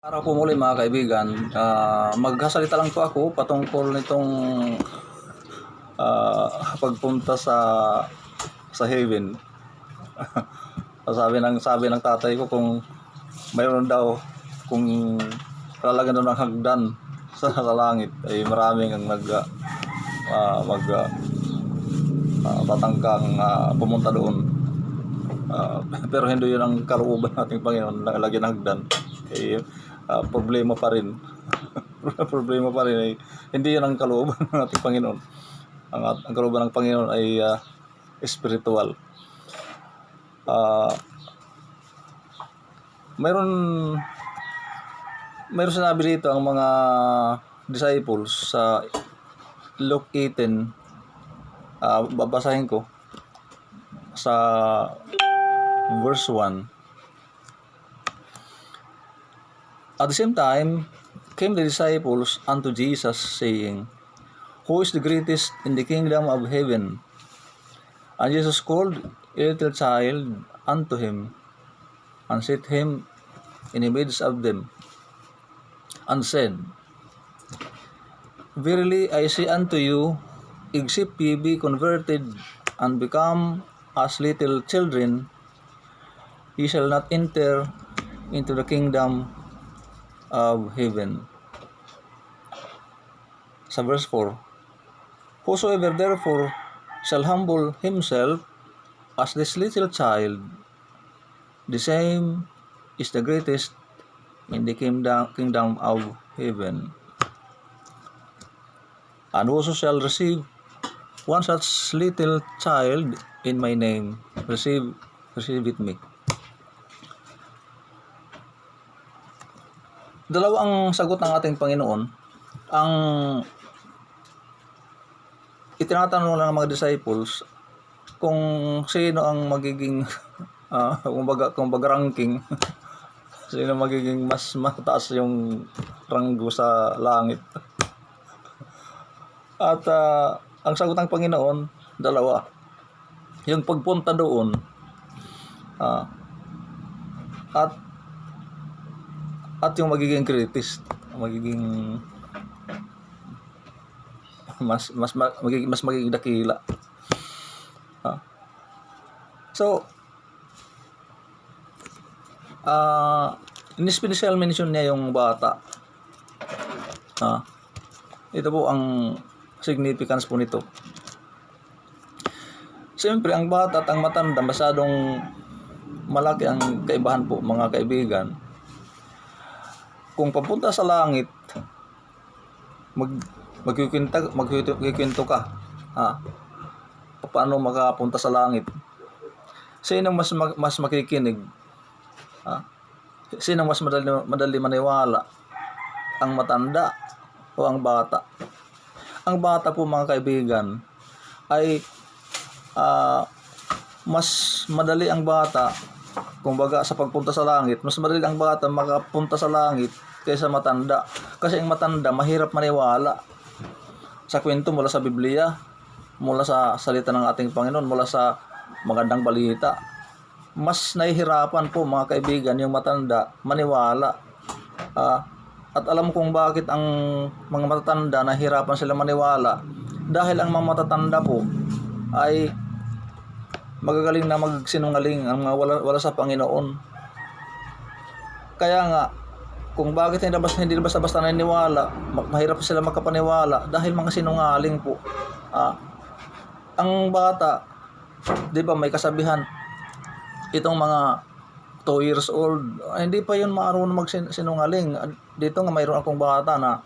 Araw po muli mga kaibigan, magsasalita lang po ako patungkol nitong pagpunta sa heaven. sabi ng tatay ko kung mayroon daw, kung lalagyan daw ng hagdan sa langit, ay maraming ang tatangkang pumunta doon. Pero hindi yun ang kalooban nating Panginoon na lagyan ng hagdan. Problema pa rin. Problema pa rin ay hindi yun ang kalooban ng ating Panginoon. Ang kalooban ng Panginoon ay spiritual. Mayroon sinabi dito ang mga disciples sa Luke 18. Babasahin ko sa verse 1. At the same time came the disciples unto Jesus, saying, Who is the greatest in the kingdom of heaven? And Jesus called a little child unto him, and set him in the midst of them, and said, Verily I say unto you, except ye be converted and become as little children, ye shall not enter into the kingdom of heaven. Sa verse 4, Whosoever therefore shall humble himself as this little child, the same is the greatest in the kingdom of heaven. And whoso shall receive one such little child in my name, receive it me. Dalawa ang sagot ng ating Panginoon. Ang itinatanong lang ng mga disciples kung sino ang magiging kumbaga ranking sino magiging mas mataas yung ranggo sa langit. At ang sagot ng Panginoon, dalawa. Yung pagpunta doon at yung magiging greatest, magiging mas magiging dakila. So in-special mention niya yung bata. Ito po ang significance po nito. Siyempre, ang bata at ang matanda, masyadong malaki ang kaibahan po, mga kaibigan. Kung papunta sa langit, magkikwento ka. Paano makapunta sa langit? Sino mas makikinig? Sino mas madali maniwala? Ang matanda o ang bata? Ang bata po, mga kaibigan, ay mas madali ang bata, kumbaga sa pagpunta sa langit, mas madali ang bata makapunta sa langit kaysa matanda. Kasi ang matanda mahirap maniwala sa kwento mula sa Biblia, mula sa salita ng ating Panginoon, mula sa magandang balita. Mas nahihirapan po, mga kaibigan, yung matanda maniwala. At alam kong bakit ang mga matatanda nahihirapan sila maniwala. Dahil ang mga matatanda po ay magagaling na magsinungaling, ang mga wala sa Panginoon. Kaya nga, kung bakit hindi basta-basta naniniwala, mahirap sila makapaniwala dahil mga sinungaling po. Ang bata, di ba may kasabihan, itong mga 2 years old, hindi pa yun marunong magsinungaling. Dito nga mayroon akong bata na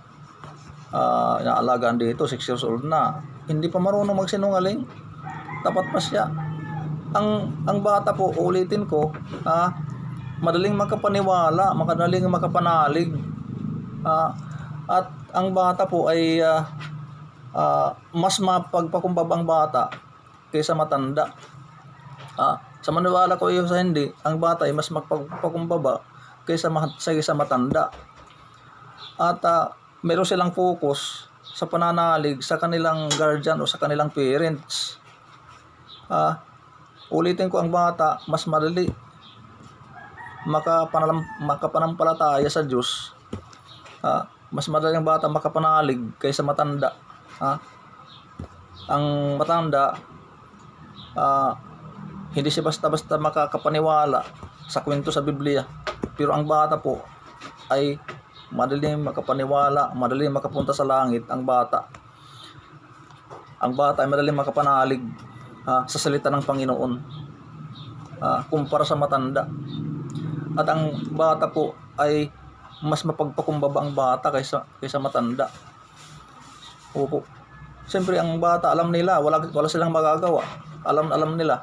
naalagaan dito, 6 years old na, hindi pa marunong magsinungaling. Tapat pa siya. Ang bata po, ulitin ko, madaling makapaniwala, madaling makapanalig. At ang bata po ay mas mapagpakumbaba ang bata kaysa matanda. Sa maniwala ko sa hindi, ang bata ay mas magpakumbaba kaysa matanda. At meron silang focus sa pananalig sa kanilang guardian o sa kanilang parents. Ulitin ko, ang bata mas madali makapanampalataya sa Diyos, mas madali ang bata makapanalig kaysa matanda. Ang matanda, hindi siya basta-basta makakapaniwala sa kwento sa Biblia. Pero ang bata po ay madaling makapaniwala, madaling makapunta sa langit. Ang bata ay madaling makapanalig sa salita ng Panginoon kumpara sa matanda. At ang bata po ay mas mapagpakumbaba ang bata kaysa matanda. Opo. Siyempre ang bata, alam nila, wala silang magagawa. Alam nila,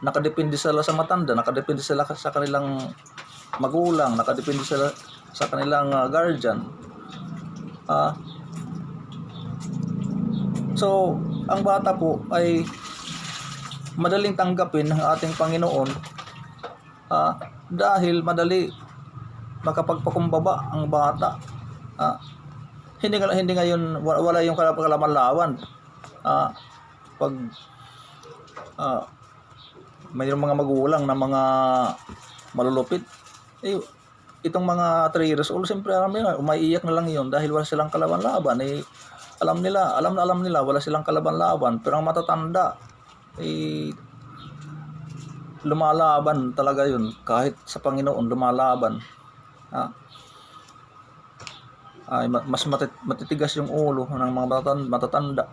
nakadepende sila sa matanda, nakadepende sila sa kanilang magulang, nakadepende sila sa kanilang guardian. So, ang bata po ay madaling tanggapin ng ating Panginoon dahil madali makapagpakumbaba ang bata. Hindi ngayon wala yung kalaman-lawan. Pag mayroong mga magulang na mga malulupit, itong mga 3 years old, siyempre alam nila, umaiiyak na lang yun dahil wala silang kalaban-laban. Alam nila wala silang kalaban-laban. Pero ang matatanda, lumalaban talaga yun. Kahit sa Panginoon, lumalaban. Mas matitigas yung ulo ng mga matatanda.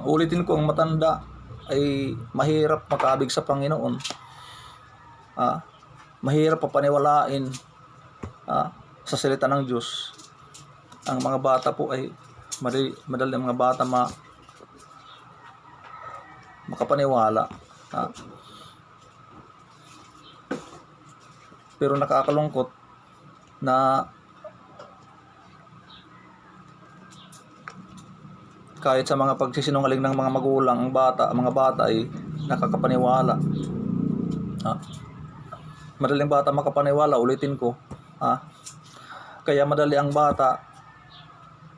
Ulitin ko, ang matanda ay mahirap makabig sa Panginoon. Mahirap papaniwalain sa salita ng Diyos. Ang mga bata po ay madali ang mga bata makapaniwala. Pero nakakalungkot na kahit sa mga pagsisinungaling ng mga magulang, mga bata ay nakakapaniwala. Madaling bata makapaniwala, ulitin ko. Kaya madali ang bata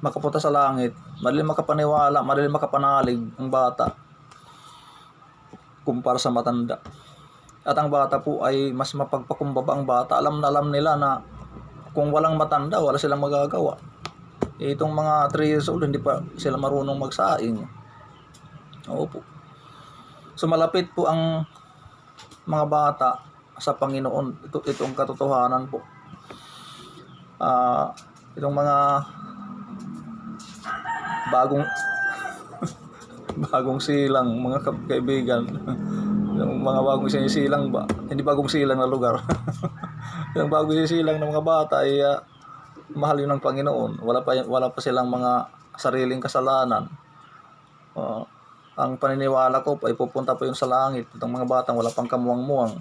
makapunta sa langit, madaling makapaniwala, madaling makapanalig ang bata kumpara sa matanda. At ang bata po ay mas mapagpakumbaba ang bata. Alam nila na kung walang matanda, wala silang magagawa. Itong mga 3 years old, hindi pa sila marunong magsaing. Opo. So malapit po ang mga bata sa Panginoon. Itong katotohanan po. Itong mga bagong silang, mga kaibigan. Yung mga bagong sinisilang ba? Hindi bagong silang na lugar. Yung bagong sinisilang ng mga bata ay mahal yun ng Panginoon. Wala pa silang mga sariling kasalanan. Ang paniniwala ko ay pupunta pa yun sa langit. Itong mga batang wala pang kamuwang-muwang.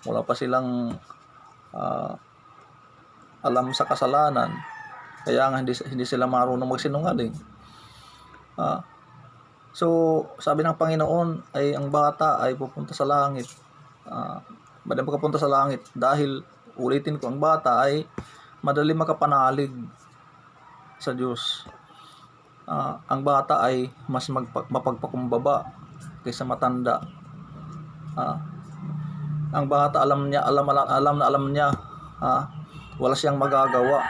Wala pa silang alam sa kasalanan. Kaya nga hindi sila marunong magsinungaling. So, sabi ng Panginoon ay ang bata ay pupunta sa langit. Madaling makapunta sa langit dahil, ulitin ko, ang bata ay madali makapanalig sa Diyos. Ang bata ay mas mapagpakumbaba kaysa matanda. Ang bata alam niya, wala siyang magagawa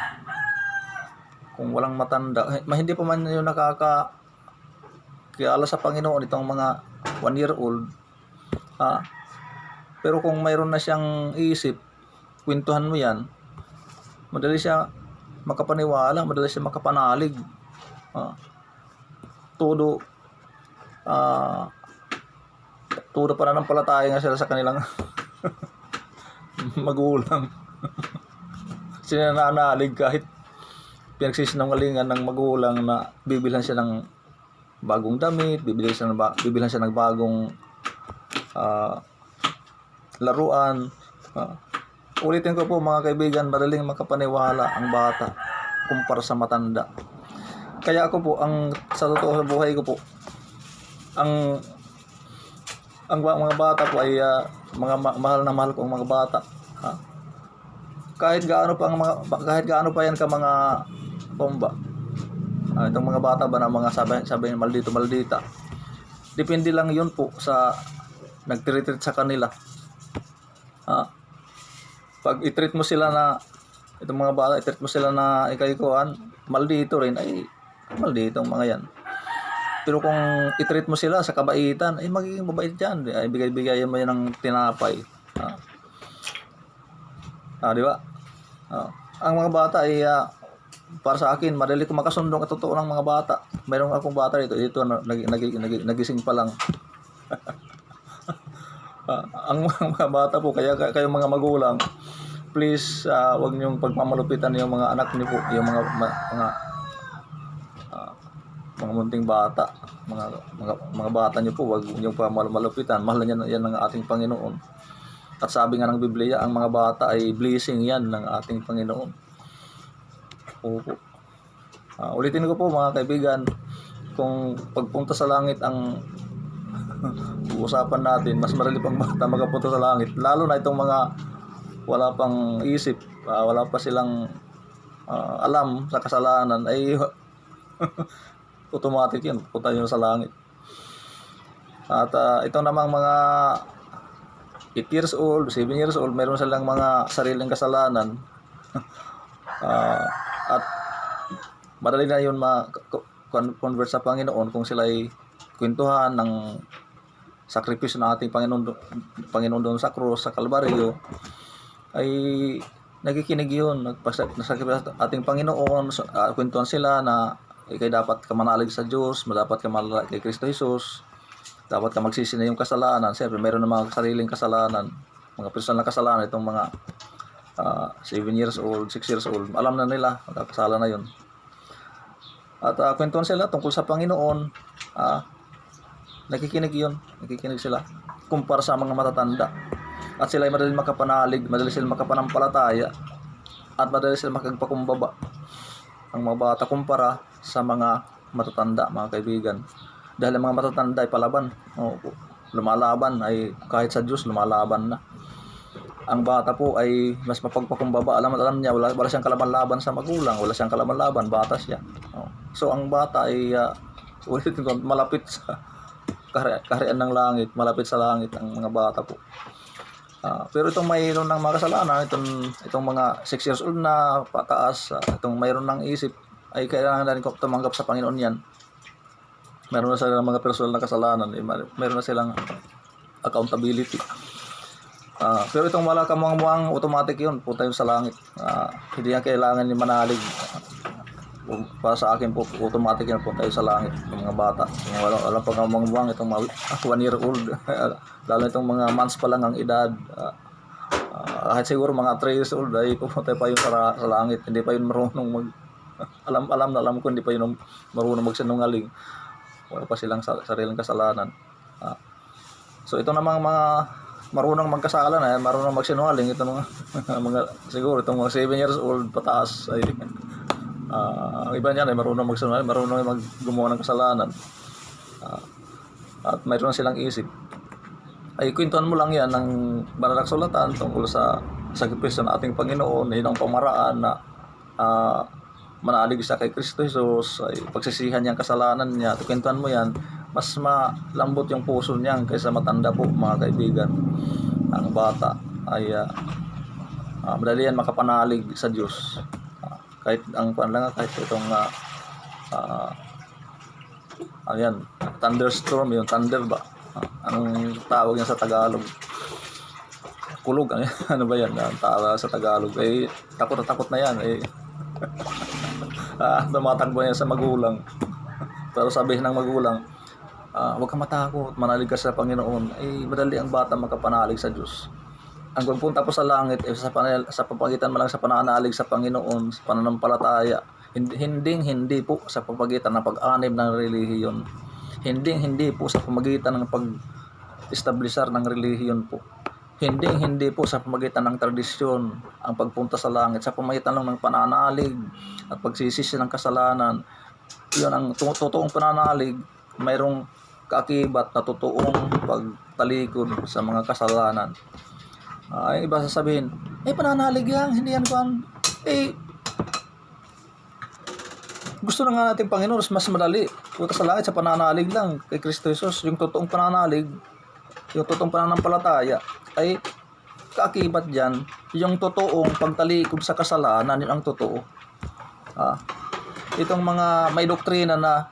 kung walang matanda. Hindi pa man yun nakakakilala sa Panginoon itong mga 1 year old. Pero kung mayroon na siyang isip, kwentuhan mo yan, madali siya makapaniwala, madali siya makapanalig. Todo pananampalataya nga sila sa kanilang magulang. Sinananalig kahit pinagsisinungalingan ng magulang na bibilhan siya ng bagong damit, bibilhan siya ng bagong laruan. Ulitin ko po mga kaibigan, madaling makapaniwala ang bata kumpara sa matanda. Kaya ako po, sa totoo sa buhay ko po, ang mga bata po ay mga mahal na mahal ko ang mga bata. Kahit gaano pa yan ka mga pomba. Itong mga bata ba na mga sabi maldita. Depende lang yun po sa nagtreat sa kanila. pag i-treat mo sila na, itong mga bata, i-treat mo sila na ikaw-ikuan, maldito rin, ay maldito ang mga yan. Pero kung i-treat mo sila sa kabaitan, ay magiging mabait yan. Ay bigay-bigayan mo yan ng tinapay. Di ba? Ang mga bata ay para sa akin, madali ko makasundong at totoo ng mga bata. Mayroon akong bata dito nagising pa lang. Ang mga bata po, kaya kayo mga magulang, please wag niyong pagmamalupitan yung mga anak niyo po, yung mga munting bata, mga bata niyo po, wag niyo pa malupitan. Mahal niyan yan ng ating Panginoon. At sabi nga ng Biblia, ang mga bata ay blessing yan ng ating Panginoon. Opo. Ulitin ko po mga kaibigan, kung pagpunta sa langit ang usapan natin, mas marali pang bata magapunta sa langit, lalo na itong mga wala pang isip, wala pa silang alam sa kasalanan, ay automatic yun, punta yun sa langit. At ito namang mga 8 years old, 7 years old, mayroon silang mga sariling kasalanan. At madali na yun ma-convert sa Panginoon kung sila ay kwentuhan ng sakripisyo ng ating Panginoon doon sa krus, sa Kalbaryo, ay nakikinig yun, nagsakripisyo ating Panginoon, kwentuhan sila na ikay dapat ka manalig sa Diyos, dapat ka manalig kay Kristo Jesus, dapat ka magsisi na yung kasalanan. Siyempre, mayroon na mga sariling kasalanan, mga personal na kasalanan, itong mga 7 years old, 6 years old, alam na nila, magkakasala na yun. At kwentuhan sila tungkol sa Panginoon, nakikinig sila, kumpara sa mga matatanda. At sila ay madali makapanalig, madali sila makapanampalataya, at madali sila makagpakumbaba. Ang mga bata kumpara sa mga matatanda, mga kaibigan. Dahil ang mga matatanda ay palaban, lumalaban, ay kahit sa Diyos lumalaban na. Ang bata po ay mas mapagpakumbaba, alam niya, wala siyang kalaban-laban sa magulang, wala siyang kalaban-laban, bata siya. So ang bata ay malapit sa kaharian ng langit, malapit sa langit ang mga bata po. Pero itong mayroon ng mga kasalanan, itong mga 6 years old na pataas, itong mayroon ng isip, ay kailangan natin tumanggap sa Panginoon yan. Meron na silang mga personal na kasalanan, meron na silang accountability. Pero itong wala ka muang automatic yun, punta yun sa langit. Hindi yan kailangan ni manalig. Para sa akin po, automatic yan, punta yun sa langit ng mga bata. Wala pang muang itong 1 year old, lalo itong mga months pa lang ang edad. Kahit siguro mga 3 years old ay pupunta pa yun sa langit. Hindi pa yun marunong alam ko, hindi pa yun marunong magsinungaling. Wala pa silang sariling kasalanan. So ito namang mga marunong magkasala na, marunong magsinungaling, ito mga siguro itong mga 7 years old pataas ay ang iba niyan ay marunong magsinungaling, marunong gumawa ng kasalanan. At mayroon silang isip. Ay kwentuhan mo lang yan ng banal na kasulatan tungkol sa sakripisyo ng ating Panginoon, yun ang pamaraan na manalig siya kay Kristo Jesus, ay pagsisihan niyang kasalanan niya. At kwentuhan mo yan, mas malambot yung puso niyan kaysa matanda po, mga kaibigan. Ang bata ay madali yan makapanalig sa Diyos. Kahit ang kahit itong thunderstorm, yung thunder ba? Anong tawag niya sa Tagalog? Kulog, ano ba yan? Ang tawag sa Tagalog. Takot na takot na yan. Tumatakbo niya sa magulang. Pero sabihin ng magulang, huwag kang matakot, manalig ka sa Panginoon. Madali ang bata makapanalig sa Diyos. Ang pagpunta po sa langit, sa papagitan mo lang sa pananalig sa Panginoon, sa pananampalataya. Hindi po sa papagitan ng pag-anib ng relihiyon. Hindi po sa pamagitan ng pag-establisar ng relihiyon po. Hindi po sa pamagitan ng tradisyon ang pagpunta sa langit, sa pamagitan lang ng pananalig at pagsisisi ng kasalanan. Iyon ang totoong pananalig, mayroong kaakibat na totoong pagtalikod sa mga kasalanan. Ay iba sasabihin, pananalig yan, hindi yan kuan. Gusto na nga natin Panginoon, mas madali punta sa langit sa pananalig lang kay Kristo Jesus. Yung totoong pananalig, yung totoong pananampalataya ay kaakibat dyan, yung totoong pagtalikod sa kasalanan, yun ang totoo. Itong mga may doktrina na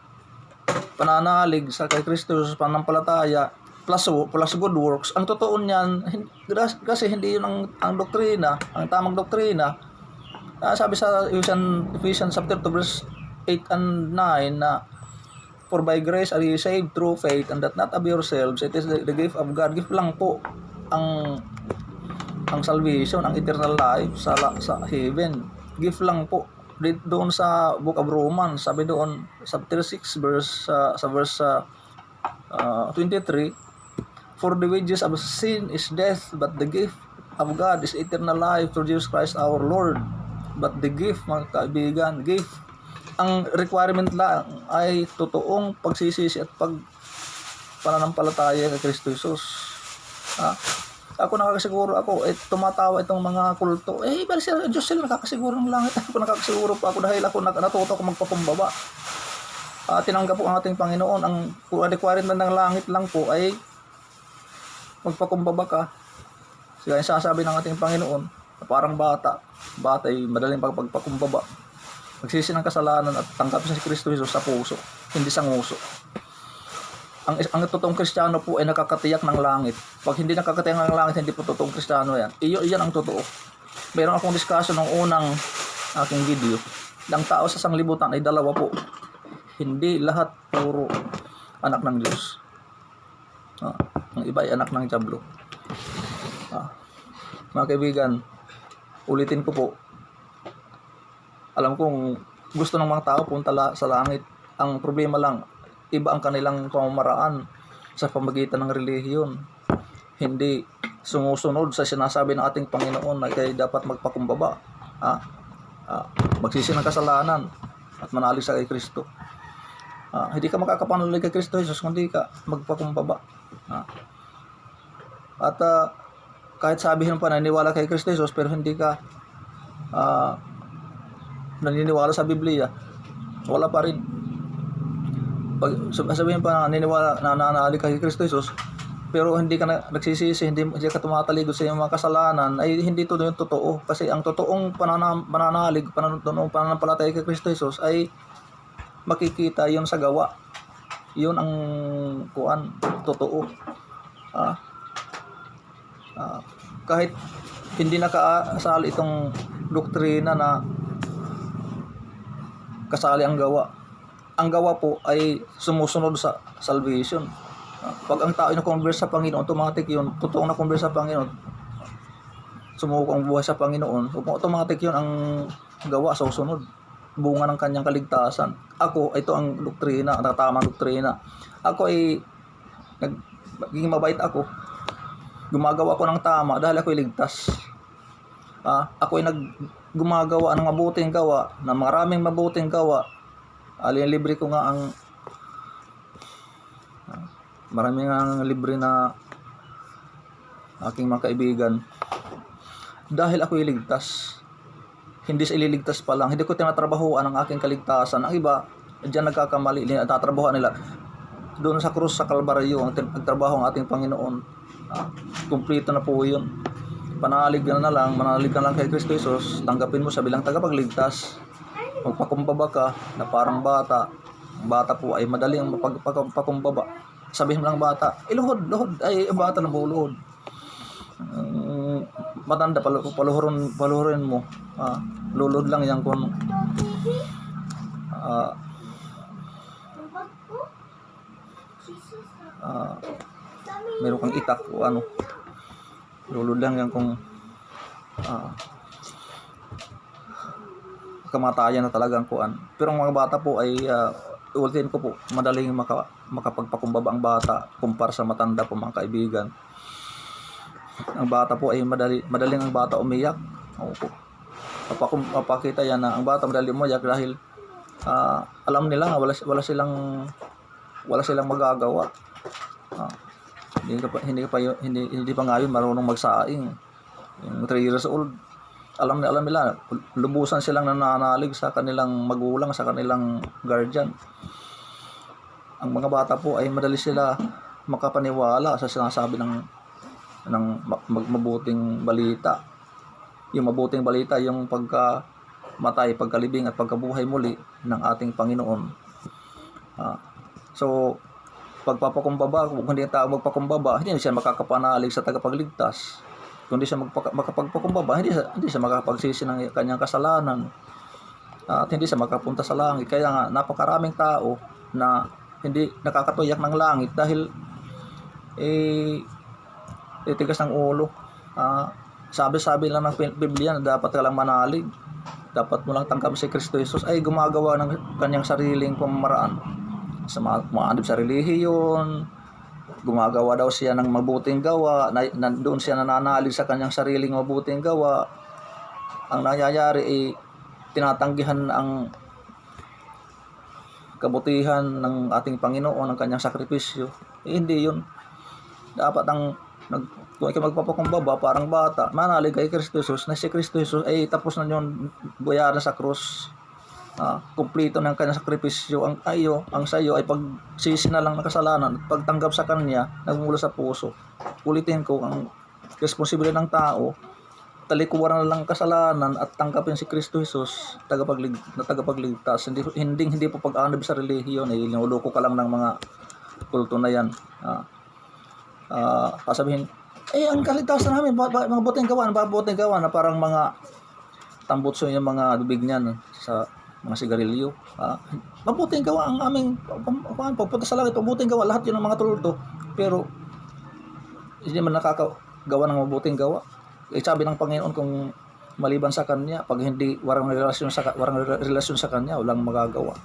pananalig sa kay Kristo sa pananampalataya plus good works, ang totoo niyan, kasi hindi yun ang doktrina, ang tamang doktrina. Sabi sa Ephesians chapter 2 verse 8 and 9 na, for by grace are you saved through faith, and that not of yourselves, it is the gift of God. Gift lang po ang salvation, ang eternal life sa heaven. Gift lang po. Doon sa Book of Romans, sabi doon chapter 6 verse 23, for the wages of sin is death, but the gift of God is eternal life through Jesus Christ our Lord. But the gift, mga kaibigan, gift, ang requirement lang ay totoong pagsisisi at pananampalataya kay Kristo Jesus. Ako nakakasiguro tumatawa itong mga kulto. Pero sila, Diyos sila nakakasiguro ng langit. Ako nakakasiguro pa ako dahil ako natuto ko magpakumbaba. Tinanggap po ang ating Panginoon. Ang requirement ng langit lang po ay magpakumbaba ka. Kaya sasabi ng ating Panginoon, parang bata ay madaling pagpakumbaba. Magsisi ng kasalanan at tanggapin si Kristo Jesus sa puso, hindi sa nguso. Ang totoong Kristiyano po ay nakakatiyak ng langit. Pag hindi nakakatiyak ng langit, hindi po totoong Kristiyano yan. Iyan ang totoo. Meron akong discussion ng unang aking video. Ang tao sa sanglibutan ay dalawa po. Hindi lahat puro anak ng Diyos. Ang iba ay anak ng dyablo. Mga kaibigan, ulitin ko po. Alam kong gusto ng mga tao punta sa langit. Ang problema lang, iba ang kanilang pamamaraan sa pamagitan ng relihiyon. Hindi sumusunod sa sinasabi ng ating Panginoon na kayo dapat magpakumbaba. Magsisi ng kasalanan at manalig sa kay Kristo. Hindi ka makakapanalig kay Kristo Jesus kung hindi ka magpakumbaba. At kahit sabihin pa naniniwala kay Kristo Jesus pero hindi ka naniniwala sa Biblia, wala pa rin. Pag sabihin pa naniniwala na nananalig kay Kristo Jesus pero hindi ka nagsisisi, hindi ka tumatalikod sa iyong mga kasalanan, ay hindi ito yung totoo. Kasi ang totoong pananalig, pananampalataya kay Kristo Jesus ay makikita yun sa gawa. Yun ang totoo. Kahit hindi nakaasal itong doktrina na kasali ang gawa. Ang gawa po ay sumusunod sa salvation. Pag ang tao ay na-converse sa Panginoon, automatic yun. Totoong na-converse sa Panginoon, sumuko ang buhay sa Panginoon, automatic yun ang gawa sa susunod. Bunga ng kanyang kaligtasan. Ito ang doktrina, ang tamang doktrina. Ako ay naging mabait ako. Gumagawa ko ng tama dahil ako ay ligtas. Ako ay gumagawa ng mabuting gawa, ng maraming mabuting gawa. Libre ko nga ang maraming ang libre na aking mga kaibigan dahil ako ay ligtas. Hindi sa ililigtas pa lang, hindi ko tinatrabahoan ang aking kaligtasan. Ang iba, diyan nagkakamali, tatrabahoan nila doon sa krus sa Kalbaryo, ang nagtrabaho ng ating Panginoon. Kumplito na po yun. Manalig ka lang kay Kristo Jesus, tanggapin mo sa bilang tagapagligtas. Magpakumbaba ka na parang bata. Ang bata po ay madaling mapagpakumbaba. Sabihin mo lang bata, luhod, ay bata na buluhod. Matanda, paluhurin mo. Lulod lang yan kung meron kang itak o ano. Lulod lang yan kung kamatayan na talagang kuan. Pero ang mga bata po ay ulitin ko po, madaling makapagpakumbaba ang bata kumpara sa matanda po, mga kaibigan. Ang bata po ay madaling ang bata umiyak. Opo. Papakita yan na ang bata madaling umiyak dahil alam nila na wala silang magagawa. Hindi pa ngayon marunong magsaing. Yung 3 years old, alam nila, lubusan silang nananalig sa kanilang magulang, sa kanilang guardian. Ang mga bata po ay madali sila makapaniwala sa sinasabi ng ng mabuting balita. Yung mabuting balita, yung pagkamatay, pagkalibing at pagkabuhay muli ng ating Panginoon. So, pagpapakumbaba, kung hindi ang tao magpakumbaba, hindi siya makakapanalig sa tagapagligtas. Kung hindi siya makapagpakumbaba, hindi siya makapagsisi ng kanyang kasalanan. At hindi siya makapunta sa langit. Kaya nga, napakaraming tao na hindi nakakatuyak ng langit dahil titigas ng ulo. Sabi-sabi lang ng Biblia na dapat ka lang manalig. Dapat mo lang tanggap si Kristo Jesus, ay gumagawa ng kanyang sariling pamamaraan. Sa maandib sa relihiyon, gumagawa daw siya ng mabuting gawa, doon siya nananalig sa kanyang sariling mabuting gawa. Ang nangyayari ay tinatanggihan ang kabutihan ng ating Panginoon, ng kanyang sakripisyo. Hindi yun. Dapat kung ikaw magpapakumbaba parang bata, manalig kay Kristo Jesus, na si Kristo Jesus ay tapos na yun, bayaran sa krus. Kumplito ng kanyang sakripisyo. Ang sa iyo ay pagsisi na lang ng kasalanan at pagtanggap sa kanya nagmula sa puso. Ulitin ko, ang responsibilidad ng tao, talikuran na lang kasalanan at tanggapin si Kristo Jesus na tagapagligtas. Hindi po pag-anib sa relihiyon, niloloko ka lang ng mga kulto na yan. Sasabihin, ang kaligtasan namin, mga buting gawa na parang mga tambutso yung mga bibig niyan sa mga sigarilyo. Mabuting gawa ang aming pagpunta sa langit, mabuting gawa, lahat yun ng mga tulto. Pero hindi man nakakagawa ng mabuting gawa. Sabi ng Panginoon, kung maliban sa Kanya, pag hindi warang relasyon sa Kanya, walang magagawa.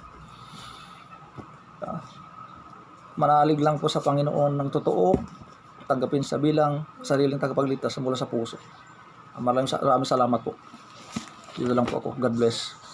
Manalig lang po sa Panginoon ng totoo, tanggapin sa bilang sariling tagapagligtas mula sa puso. Maraming salamat po. Dito lang po ako. God bless.